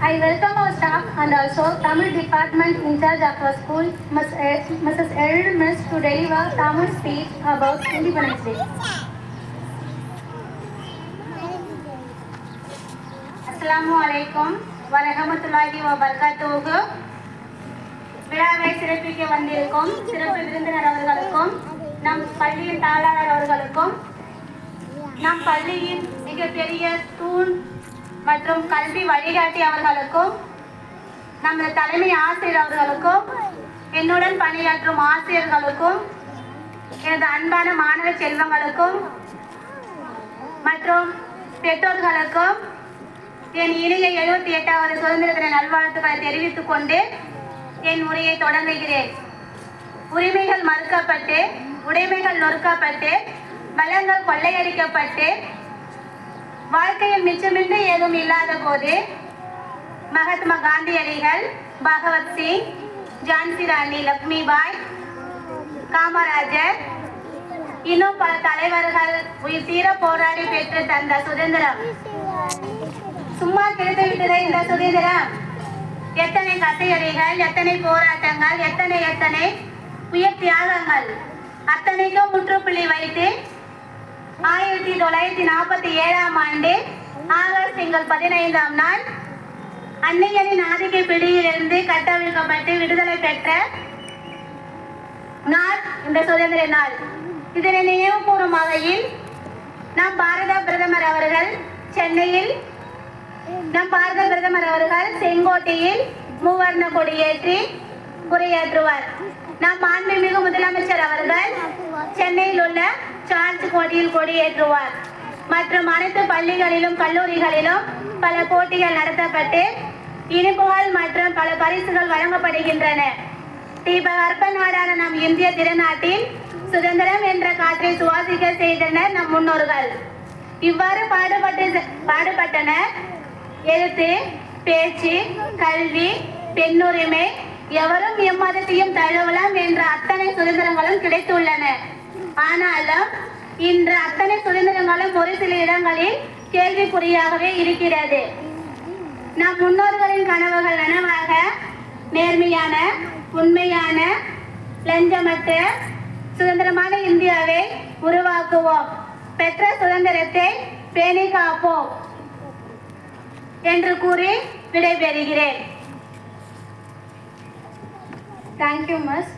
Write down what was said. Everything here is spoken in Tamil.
I welcome our staff and also Tamil department in charge of our school, Mrs. Erin Miss, to deliver Tamil speech about Independence Day. Assalamu alaikum wa rahmatullahi wa barakatuh. விழாவை சிறப்பிக்க வந்திருக்கும் சிறப்பு விருந்தினர் அவர்களுக்கும் நம் பள்ளியின் தாளாளர் அவர்களுக்கும் நம் பள்ளியின் மிகப்பெரிய தூண் மற்றும் கல்வி வழிகாட்டி அவர்களுக்கும் நமது தலைமை ஆசிரியர் அவர்களுக்கும் என்னுடன் பணியாற்றும் ஆசிரியர்களுக்கும் எனது அன்பான மாணவ செல்வங்களுக்கும் மற்றும் பெற்றோர்களுக்கும் என் இனிய 78வது சுதந்திர தின நல்வாழ்த்துக்களை தெரிவித்துக் கொண்டு என் உரையை தொடங்குகிறேன். உரிமைகள் மறுக்கப்பட்டு உடைமைகள் நொறுக்கப்பட்டு வளங்கள் கொள்ளையடிக்கப்பட்டு வாழ்க்கையில் மிச்சமின்றி ஏதும் இல்லாத போது மகாத்மா காந்தியடிகள், பகவத் சிங், ஜான்சி ராணி லக்ஷ்மிபாய், காமராஜர் இன்னும் பல தலைவர்கள் உயிர் தீர போராடி பெற்று தந்த சுதந்திரம் சும்மா கிடைத்து விட்டதே. இந்த சுதந்திரம் எத்தனை கட்டையடிகள், எத்தனை போராட்டங்கள், எத்தனை உயிர் தியாகங்கள் அத்தனைக்கும் முற்றுப்புள்ளி வைத்து 1947ஆம் ஆண்டு ஆகஸ்ட் திங்கள் 15ஆம் நாள் அன்னையரின் ஆதிக்க பிடியிலிருந்து கட்டவிழ்க்கப்பட்டு விடுதலை பெற்ற நாள் இந்த சுதந்திர நாள். இதனை நினைவு கூறும் வகையில் நம் பாரத பிரதமர் அவர்கள் சென்னையில் செங்கோட்டையில் மூவர்ண கொடியேற்றி உரையாற்றுவார். நம் மாண்புமிகு முதலமைச்சர் அவர்கள் சென்னையில் உள்ள சார்ஜ் கோட்டையில் கொடியேற்றுவார். மற்றும் அனைத்து பள்ளிகளிலும் கல்லூரிகளிலும் பல போட்டிகள் நடத்தப்பட்டு இனிப்புகள் மற்றும் பல பரிசுகள் வழங்கப்படுகின்றன. தீபகற்ப நாடான நம் இந்திய திருநாட்டில் சுதந்திரம் என்ற காற்றை சுவாசிக்க செய்தனர் நம் முன்னோர்கள். இவ்வாறு பாடுபட்டனர். எழுத்து, பேச்சு, கல்வி, பெண்ணுரிமை, எவரும் எம்மதத்தையும் தழுவலாம் என்ற அத்தனை சுதந்திரங்களும் கிடைத்துள்ளன. ஆனாலும் இன்று அத்தனை சுதந்திரங்களும் ஒரு சில இடங்களில் கேள்விக்குறியாகவே இருக்கிறது. நம் முன்னோர்களின் கனவுகள் நனவாக நேர்மையான, உண்மையான, லஞ்சமற்ற சுதந்திரமான இந்தியாவை உருவாக்குவோம். பெற்ற சுதந்திரத்தை பேணி காப்போம் என்று கூறி விடைபெறுகிறேன். Thank you miss.